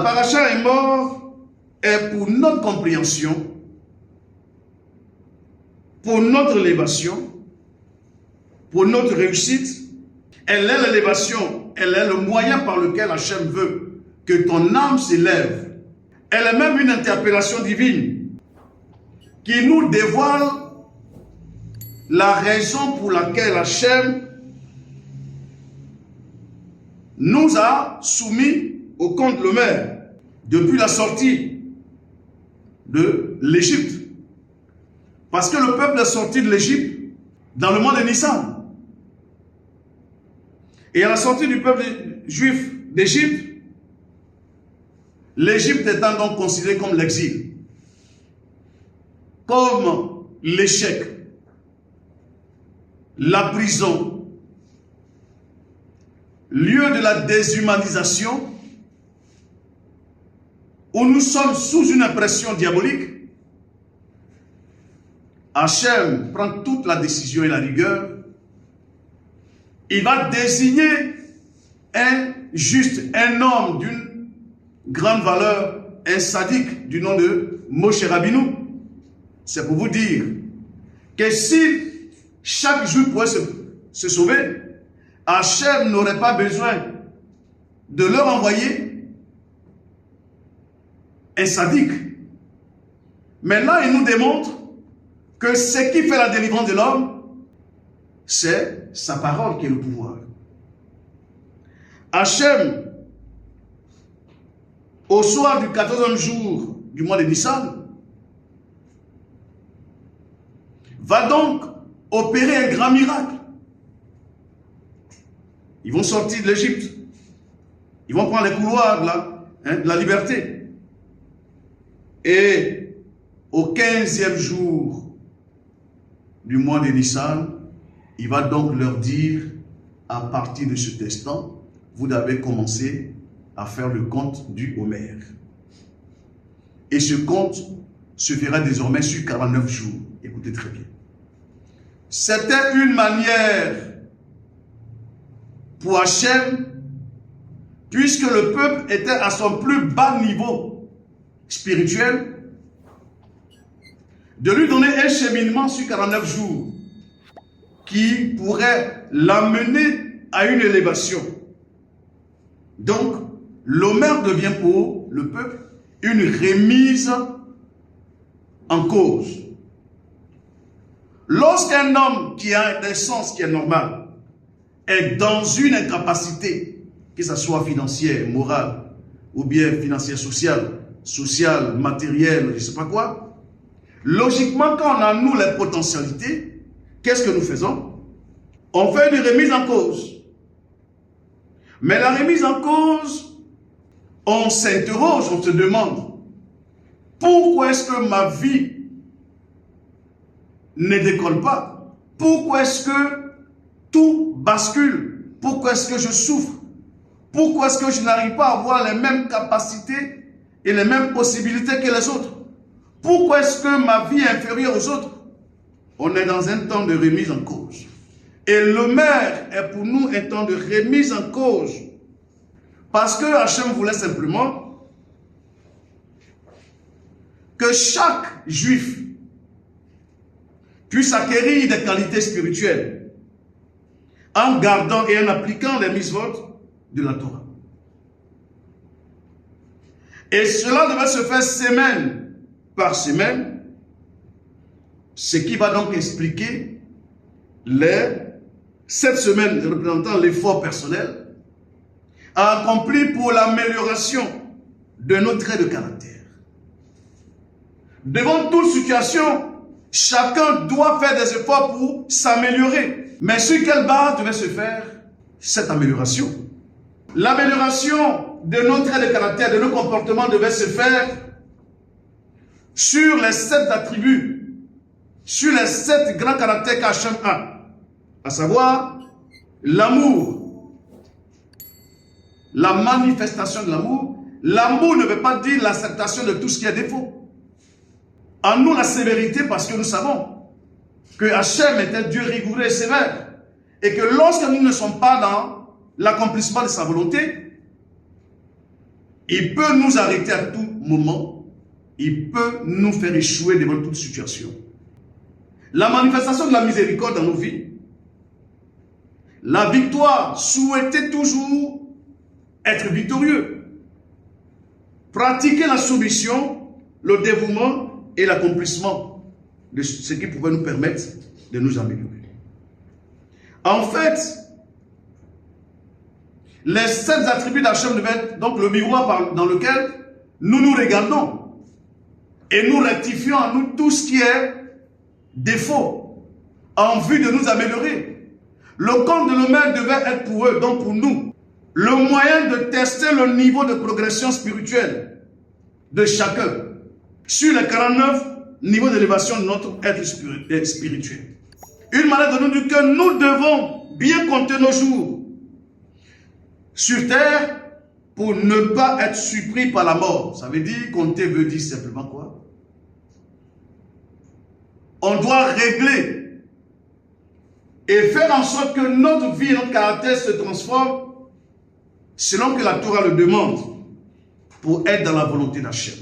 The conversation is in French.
paracha est mort est pour notre compréhension, pour notre élévation, pour notre réussite. Elle est l'élévation, elle est le moyen par lequel Hachem veut que ton âme s'élève. Elle est même une interpellation divine qui nous dévoile la raison pour laquelle Hachem nous a soumis au compte de l'Omer depuis la sortie de l'Égypte. Parce que le peuple est sorti de l'Égypte dans le mois de Nissan. Et à la sortie du peuple juif d'Égypte, l'Égypte étant donc considérée comme l'exil, comme l'échec, la prison, lieu de la déshumanisation, où nous sommes sous une impression diabolique, Hachem prend toute la décision et la rigueur. Il va désigner un homme d'une grande valeur, un sadique du nom de Moshe Rabbeinu. C'est pour vous dire que si chaque juif pouvait se sauver, Hachem n'aurait pas besoin de leur envoyer un sadique. Maintenant, il nous démontre que ce qui fait la délivrance de l'homme, c'est sa parole qui est le pouvoir. Hachem, au soir du 14e jour du mois de Nissan, va donc opérer un grand miracle. Ils vont sortir de l'Égypte. Ils vont prendre les couloirs là, de la liberté. Et au 15e jour du mois de Nissan, il va donc leur dire, à partir de cet instant, vous devez commencer à faire le compte du Homer. Et ce compte se fera désormais sur 49 jours. Écoutez très bien. C'était une manière pour Hachem, puisque le peuple était à son plus bas niveau spirituel, de lui donner un cheminement sur 49 jours qui pourrait l'amener à une élévation. Donc, l'Homer devient pour le peuple une remise en cause. Lorsqu'un homme qui a un sens qui est normal est dans une incapacité, que ce soit financière, morale, ou bien financière, sociale, matérielle, je ne sais pas quoi, logiquement, quand on a nous les potentialités, qu'est-ce que nous faisons? On fait une remise en cause. Mais la remise en cause, on s'interroge, on se demande, pourquoi est-ce que ma vie ne décolle pas? Pourquoi est-ce que tout bascule? Pourquoi est-ce que je souffre? Pourquoi est-ce que je n'arrive pas à avoir les mêmes capacités et les mêmes possibilités que les autres? Pourquoi est-ce que ma vie est inférieure aux autres? On est dans un temps de remise en cause. Et l'Homer est pour nous un temps de remise en cause. Parce que Hachem voulait simplement que chaque juif puisse acquérir des qualités spirituelles en gardant et en appliquant les mitzvot de la Torah. Et cela devait se faire semaine par semaine, ce qui va donc expliquer cette semaine représentant l'effort personnel accompli pour l'amélioration de nos traits de caractère. Devant toute situation, chacun doit faire des efforts pour s'améliorer. Mais sur quelle base devait se faire cette amélioration? L'amélioration de nos traits de caractère, de nos comportements devait se faire sur les 7 attributs, sur les 7 grands caractères qu'Hachem a, à savoir l'amour, la manifestation de l'amour. L'amour ne veut pas dire l'acceptation de tout ce qui est défaut. En nous la sévérité, parce que nous savons que Hachem est un Dieu rigoureux et sévère, et que lorsque nous ne sommes pas dans l'accomplissement de sa volonté, Il peut nous arrêter à tout moment. Il peut nous faire échouer devant toute situation. La manifestation de la miséricorde dans nos vies, la victoire, souhaiter toujours être victorieux. Pratiquer la soumission, le dévouement et l'accomplissement de ce qui pouvait nous permettre de nous améliorer. En fait, les 7 attributs d'Hachem devaient être donc le miroir dans lequel nous nous regardons et nous rectifions en nous tout ce qui est défaut en vue de nous améliorer. Le compte de l'honneur devait être pour eux, donc pour nous, le moyen de tester le niveau de progression spirituelle de chacun sur les 49 niveaux d'élévation de notre être spirituel. Une manière de nous dire que nous devons bien compter nos jours sur terre pour ne pas être surpris par la mort. Ça veut dire, compter veut dire simplement quoi? On doit régler et faire en sorte que notre vie et notre caractère se transforment selon que la Torah le demande pour être dans la volonté d'Hachem.